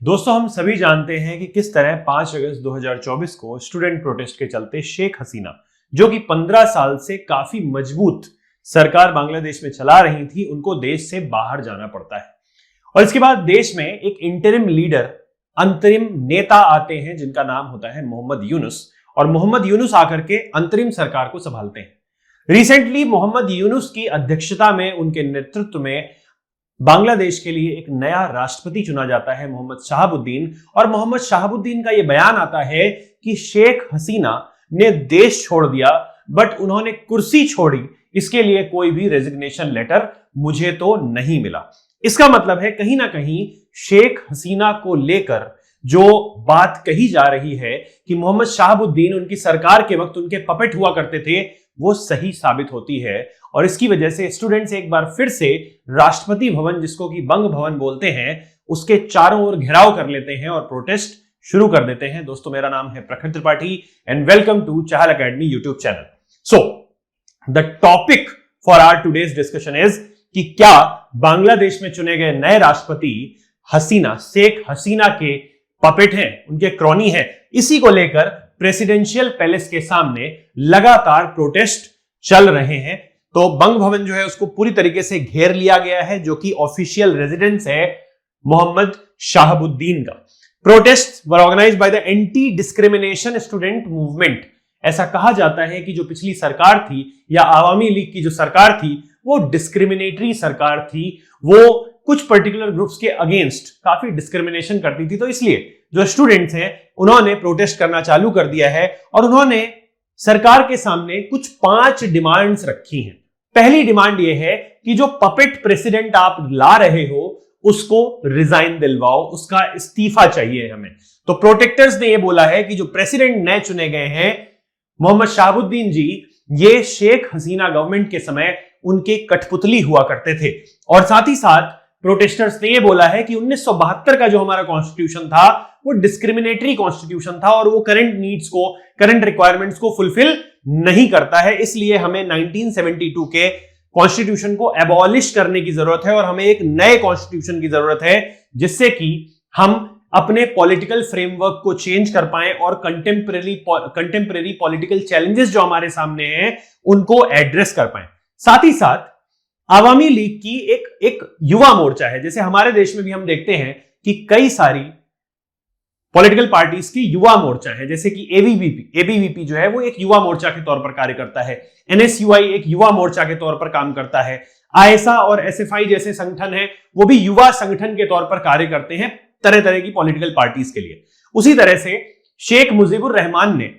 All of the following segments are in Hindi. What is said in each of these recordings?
दोस्तों, हम सभी जानते हैं कि किस तरह 5 अगस्त 2024 को स्टूडेंट प्रोटेस्ट के चलते शेख हसीना, जो कि 15 साल से काफी मजबूत सरकार बांग्लादेश में चला रही थी, उनको देश से बाहर जाना पड़ता है। और इसके बाद देश में एक इंटरिम लीडर, अंतरिम नेता आते हैं जिनका नाम होता है मोहम्मद यूनुस, और मोहम्मद यूनुस आकर के अंतरिम सरकार को संभालते हैं। रिसेंटली मोहम्मद यूनुस की अध्यक्षता में, उनके नेतृत्व में बांग्लादेश के लिए एक नया राष्ट्रपति चुना जाता है, मोहम्मद शहाबुद्दीन। और मोहम्मद शहाबुद्दीन का यह बयान आता है कि शेख हसीना ने देश छोड़ दिया, बट उन्होंने कुर्सी छोड़ी, इसके लिए कोई भी रेजिग्नेशन लेटर मुझे तो नहीं मिला। इसका मतलब है कहीं ना कहीं शेख हसीना को लेकर जो बात कही जा रही है कि मोहम्मद शहाबुद्दीन उनकी सरकार के वक्त उनके पपेट हुआ करते थे, वो सही साबित होती है। और इसकी वजह से स्टूडेंट्स एक बार फिर से राष्ट्रपति भवन, जिसको कि बंग भवन बोलते हैं, उसके चारों ओर घेराव कर लेते हैं और प्रोटेस्ट शुरू कर देते हैं। दोस्तों, मेरा नाम है Prakhar Tripathi and welcome to Chahal academy YouTube channel. So the topic for our today's discussion is कि क्या बांग्लादेश में चुने गए नए राष्ट्रपति हसीना, शेख हसीना के पपेट हैं, उनके क्रॉनी हैं। इसी को लेकर प्रेसिडेंशियल पैलेस के सामने लगातार प्रोटेस्ट चल रहे हैं। तो बंग भवन जो है उसको पूरी तरीके से घेर लिया गया है, जो कि ऑफिशियल रेजिडेंस है मोहम्मद शहाबुद्दीन का। Protest were organised by the anti discrimination student movement. ऐसा कहा जाता है कि जो पिछली सरकार थी या आवामी लीग की जो सरकार थी, वो डिस्क्रिमिनेटरी सरकार थी, वो कुछ पर्टिकुलर ग्रुप्स के अगेंस्ट काफी डिस्क्रिमिनेशन करती थी। तो इसलिए जो स्टूडेंट्स हैं उन्होंने प्रोटेस्ट करना चालू कर दिया है और उन्होंने सरकार के सामने कुछ 5 डिमांड्स रखी हैं। पहली डिमांड यह है कि जो पपेट प्रेसिडेंट आप ला रहे हो उसको रिजाइन दिलवाओ, उसका इस्तीफा चाहिए हमें। तो प्रोटेक्टर्स ने यह बोला है कि जो प्रेसिडेंट नए चुने गए हैं मोहम्मद शहाबुद्दीन जी, ये शेख हसीना गवर्नमेंट के समय उनके कठपुतली हुआ करते थे। और साथ ही साथ प्रोटेस्टर्स ने यह बोला है कि 1972 का जो हमारा कॉन्स्टिट्यूशन था वो डिस्क्रिमिनेटरी कॉन्स्टिट्यूशन था और वो करंट नीड्स को, करंट रिक्वायरमेंट्स को फुलफिल नहीं करता है। इसलिए हमें 1972 के कॉन्स्टिट्यूशन को एबॉलिश करने की जरूरत है और हमें एक नए कॉन्स्टिट्यूशन की जरूरत है, जिससे कि हम अपने पॉलिटिकल फ्रेमवर्क को चेंज कर पाएं और कंटेम्परेरी पॉलिटिकल चैलेंजेस जो हमारे सामने हैं उनको एड्रेस कर पाएं। साथ ही साथ आवामी लीग की एक युवा मोर्चा है। जैसे हमारे देश में भी हम देखते हैं कि कई सारी पॉलिटिकल पार्टीज की युवा मोर्चा है, जैसे कि एबीवीपी जो है वो एक युवा मोर्चा के तौर पर कार्य करता है, एनएसयूआई एक युवा मोर्चा के तौर पर काम करता है, आईएसआ और एसएफआई जैसे संगठन हैं वो भी युवा संगठन के तौर पर कार्य करते हैं तरह तरह की पॉलिटिकल पार्टीज के लिए। उसी तरह से शेख मुजीबुर रहमान ने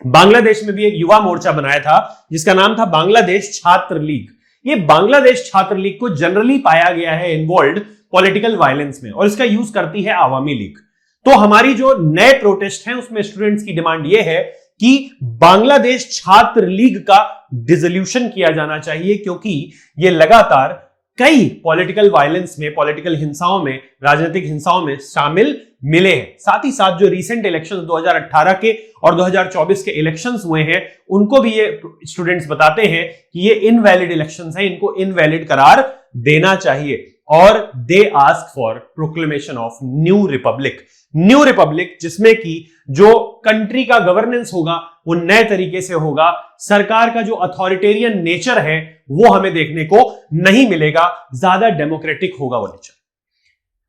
बांग्लादेश में भी एक युवा मोर्चा बनाया था जिसका नाम था बांग्लादेश छात्र लीग। ये बांग्लादेश छात्र लीग को जनरली पाया गया है इन्वॉल्व पॉलिटिकल वायलेंस में और इसका यूज करती है आवामी लीग। तो हमारी जो नए प्रोटेस्ट हैं उसमें स्टूडेंट्स की डिमांड यह है कि बांग्लादेश छात्र लीग का डिसोल्यूशन किया जाना चाहिए, क्योंकि ये लगातार कई पॉलिटिकल वायलेंस में, पॉलिटिकल हिंसाओं में, राजनीतिक हिंसाओं में शामिल मिले हैं। साथ ही साथ जो रीसेंट इलेक्शंस 2018 के और 2024 के इलेक्शंस हुए हैं उनको भी ये स्टूडेंट्स बताते हैं कि ये इनवैलिड इलेक्शंस हैं, इनको इनवैलिड करार देना चाहिए। और they ask for proclamation of new Republic, जिसमें कि जो कंट्री का गवर्नेंस होगा वो नए तरीके से होगा। सरकार का जो अथॉरिटेरियन नेचर है वो हमें देखने को नहीं मिलेगा, ज्यादा डेमोक्रेटिक होगा वो नेचर।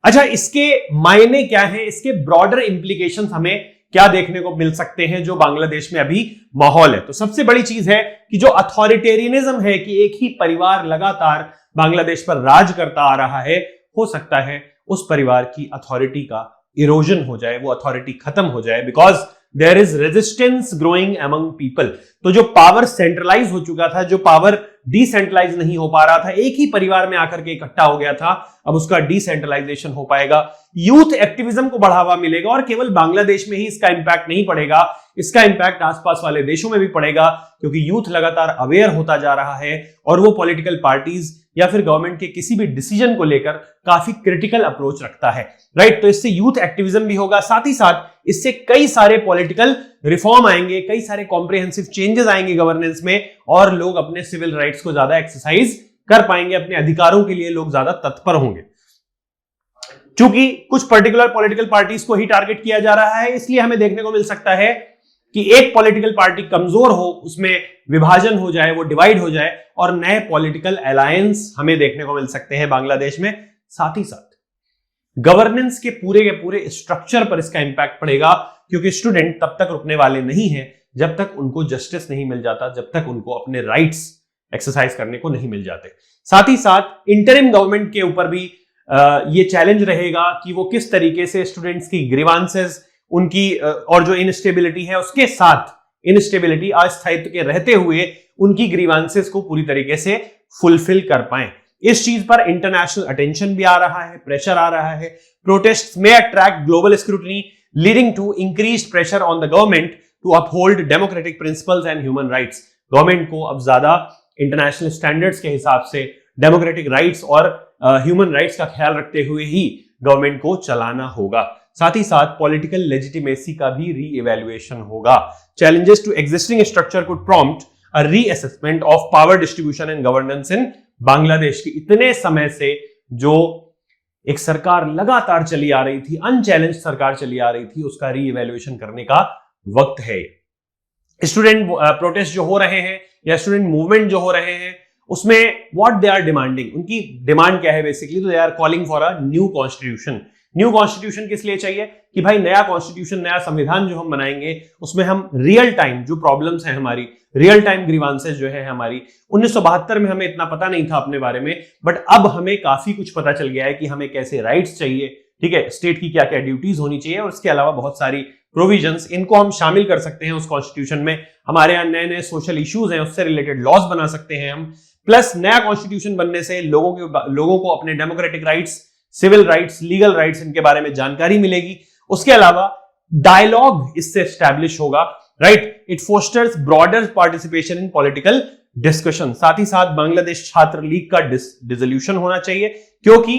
अच्छा, इसके मायने क्या है, इसके ब्रॉडर इंप्लीकेशंस हमें क्या देखने को मिल सकते हैं जो बांग्लादेश में अभी माहौल है। तो सबसे बड़ी चीज है कि जो अथॉरिटेरियनिज्म है कि एक ही परिवार लगातार बांग्लादेश पर राज करता आ रहा है, हो सकता है उस परिवार की अथॉरिटी का इरोजन हो जाए, वो अथॉरिटी खत्म हो जाए, because there is resistance growing among people. तो जो पावर सेंट्रलाइज हो चुका था, जो पावर डिसेंट्रलाइज नहीं हो पा रहा था, एक ही परिवार में आकर के इकट्ठा हो गया था, अब उसका डिसेंट्रलाइजेशन हो पाएगा। यूथ एक्टिविज्म को बढ़ावा मिलेगा और केवल बांग्लादेश में ही इसका इंपैक्ट नहीं पड़ेगा, इसका इंपैक्ट आसपास वाले देशों में भी पड़ेगा, क्योंकि यूथ लगातार अवेयर होता जा रहा है और वो पॉलिटिकल पार्टीज या फिर गवर्नमेंट के किसी भी डिसीजन को लेकर काफी क्रिटिकल अप्रोच रखता है, राइट। तो इससे यूथ एक्टिविज्म भी होगा, साथ ही साथ इससे कई सारे पॉलिटिकल रिफॉर्म आएंगे, कई सारे कॉम्प्रिहेंसिव चेंजेस आएंगे गवर्नेंस में और लोग अपने सिविल राइट्स को ज्यादा एक्सरसाइज कर पाएंगे, अपने अधिकारों के लिए लोग ज्यादा तत्पर होंगे। चूंकि कुछ पर्टिकुलर पॉलिटिकल पार्टीज को ही टारगेट किया जा रहा है, इसलिए हमें देखने को मिल सकता है कि एक पॉलिटिकल पार्टी कमजोर हो, उसमें विभाजन हो जाए, वो डिवाइड हो जाए और नए पॉलिटिकल अलायंस हमें देखने को मिल सकते हैं बांग्लादेश में। साथ ही साथ गवर्नेंस के पूरे स्ट्रक्चर पर इसका इंपैक्ट पड़ेगा, क्योंकि स्टूडेंट तब तक रुकने वाले नहीं है जब तक उनको जस्टिस नहीं मिल जाता, जब तक उनको अपने राइट्स एक्सरसाइज करने को नहीं मिल जाते। साथ ही साथ इंटरिम गवर्नमेंट के ऊपर भी ये चैलेंज रहेगा कि वो किस तरीके से स्टूडेंट्स की ग्रीवांसेस, उनकी और जो इनस्टेबिलिटी है उसके साथ इनस्टेबिलिटी अस्थायित्व के रहते हुए उनकी ग्रीवांसेस को पूरी तरीके से फुलफिल कर पाए। इस चीज पर इंटरनेशनल अटेंशन भी आ रहा है, प्रेशर आ रहा है। प्रोटेस्ट में attract global scrutiny leading to increased pressure on the government to uphold democratic principles and human rights. Government को अब ज्यादा इंटरनेशनल स्टैंडर्ड्स के हिसाब से डेमोक्रेटिक राइट्स और ह्यूमन राइट्स का ख्याल रखते हुए ही गवर्नमेंट को चलाना होगा। साथ ही साथ पॉलिटिकल लेजिटिमेसी का भी रीइवैल्यूएशन होगा। Challenges to existing structure could prompt a reassessment of power distribution and governance in Bangladesh की। इतने समय से जो एक सरकार लगातार चली आ रही थी, अनचैलेंज सरकार चली आ रही थी, उसका रीइवैल्यूएशन करने का वक्त है। स्टूडेंट प्रोटेस्ट जो हो रहे हैं या स्टूडेंट मूवमेंट जो हो रहे हैं, उसमें व्हाट दे आर डिमांडिंग, उनकी डिमांड क्या है बेसिकली, तो they are calling for a new constitution. New constitution किस लिए चाहिए कि भाई नया कॉन्स्टिट्यूशन, नया संविधान जो हम बनाएंगे उसमें हम रियल टाइम जो प्रॉब्लम्स हैं हमारी, रियल टाइम ग्रीवांसेस जो है हमारी, 1972 में हमें इतना पता नहीं था अपने बारे में, बट अब हमें काफी कुछ पता चल गया है कि हमें कैसे राइट्स चाहिए, ठीक है, स्टेट की क्या क्या ड्यूटीज होनी चाहिए और इसके अलावा बहुत सारी प्रोविजंस, इनको हम शामिल कर सकते हैं उस कॉन्स्टिट्यूशन में। हमारे यहाँ नए नए सोशल इश्यूज हैं, उससे रिलेटेड लॉज बना सकते हैं हम। प्लस नया कॉन्स्टिट्यूशन बनने से लोगों को अपने democratic rights, civil rights, legal rights, इनके बारे में जानकारी मिलेगी। उसके अलावा डायलॉग इससे एस्टैब्लिश होगा, right. It fosters broader participation in political discussion. साथ ही साथ बांग्लादेश छात्र लीग का डिसोल्यूशन होना चाहिए, क्योंकि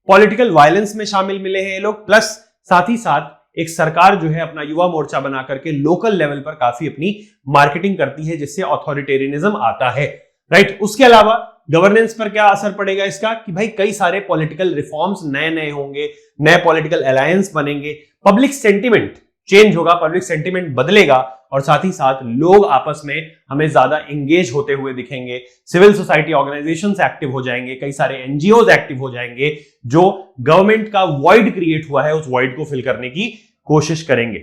पॉलिटिकल वायलेंस में शामिल मिले हैं ये लोग। प्लस साथ ही साथ एक सरकार जो है अपना युवा मोर्चा बना करके लोकल लेवल पर काफी अपनी मार्केटिंग करती है, जिससे ऑथोरिटेरियनिज्म आता है, राइट। उसके अलावा गवर्नेंस पर क्या असर पड़ेगा इसका कि भाई कई सारे पॉलिटिकल रिफॉर्म्स नए नए होंगे, नए पॉलिटिकल अलायंस बनेंगे, पब्लिक सेंटिमेंट चेंज होगा, पब्लिक सेंटिमेंट बदलेगा और साथ ही साथ लोग आपस में हमें ज्यादा एंगेज होते हुए दिखेंगे। सिविल सोसाइटी ऑर्गेनाइजेशंस एक्टिव हो जाएंगे, कई सारे एनजीओज एक्टिव हो जाएंगे, जो गवर्नमेंट का वॉइड क्रिएट हुआ है उस वॉइड को फिल करने की कोशिश करेंगे।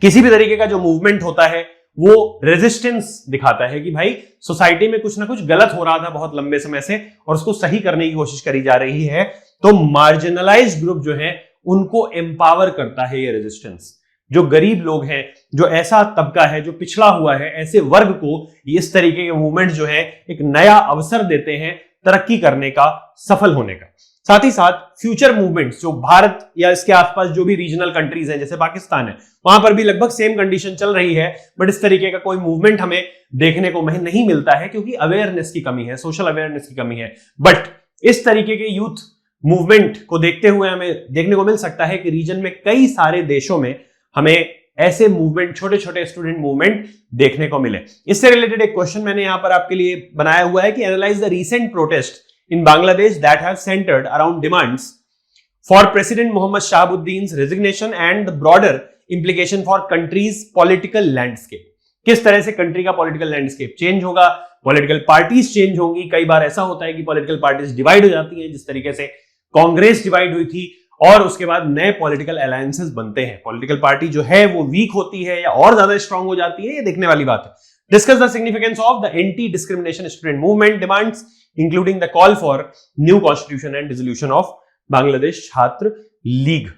किसी भी तरीके का जो मूवमेंट होता है वो रेजिस्टेंस दिखाता है कि भाई सोसाइटी में कुछ ना कुछ गलत हो रहा था बहुत लंबे समय से और उसको सही करने की कोशिश करी जा रही है। तो मार्जिनलाइज्ड ग्रुप जो है उनको एम्पावर करता है ये रेजिस्टेंस। जो गरीब लोग हैं, जो ऐसा तबका है जो पिछड़ा हुआ है, ऐसे वर्ग को इस तरीके के मूवमेंट जो है एक नया अवसर देते हैं तरक्की करने का, सफल होने का। साथ ही साथ फ्यूचर मूवमेंट्स जो भारत या इसके आसपास जो भी रीजनल कंट्रीज हैं, जैसे पाकिस्तान है, वहां पर भी लगभग सेम कंडीशन चल रही है, बट इस तरीके का कोई मूवमेंट हमें देखने को नहीं मिलता है, क्योंकि अवेयरनेस की कमी है, सोशल अवेयरनेस की कमी है। बट इस तरीके के यूथ मूवमेंट को देखते हुए हमें देखने को मिल सकता है कि रीजन में कई सारे देशों में हमें ऐसे मूवमेंट, छोटे छोटे स्टूडेंट मूवमेंट देखने को मिले। इससे रिलेटेड एक क्वेश्चन मैंने यहां पर आपके लिए बनाया हुआ है कि analyse the recent protest in Bangladesh that have centered around demands for President Mohammad Shahabuddin's resignation and the broader implication for country's political landscape। किस तरह से कंट्री का पॉलिटिकल लैंडस्केप चेंज होगा, पॉलिटिकल पार्टीज चेंज होंगी। कई बार ऐसा होता है कि पॉलिटिकल पार्टीज डिवाइड हो जाती हैं, जिस तरीके से कांग्रेस डिवाइड हुई थी, और उसके बाद नए पॉलिटिकल अलायंसेस बनते हैं। पॉलिटिकल पार्टी जो है वो वीक होती है या और ज्यादा स्ट्रांग हो जाती है, ये देखने वाली बात है। Discuss the significance of the anti-discrimination student movement demands, including the call for new constitution and dissolution of Bangladesh छात्र लीग।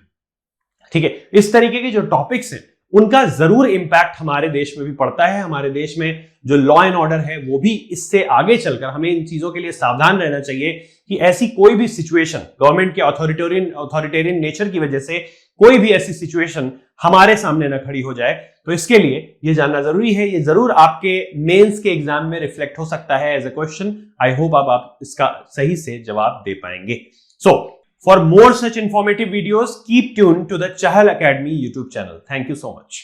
ठीक है, इस तरीके के जो टॉपिक्स हैं उनका जरूर इंपैक्ट हमारे देश में भी पड़ता है। हमारे देश में जो लॉ एंड ऑर्डर है वो भी इससे आगे चलकर हमें इन चीजों के लिए सावधान रहना चाहिए कि ऐसी कोई भी सिचुएशन, गवर्नमेंट के ऑथोरिटेरियन नेचर की वजह से कोई भी ऐसी सिचुएशन हमारे सामने न खड़ी हो जाए। तो इसके लिए ये जानना जरूरी है, ये जरूर आपके मेंस के एग्जाम में रिफ्लेक्ट हो सकता है as a question. I hope आप इसका सही से जवाब दे पाएंगे। So for more such informative videos keep tune to the Chahal academy YouTube channel. Thank you so much.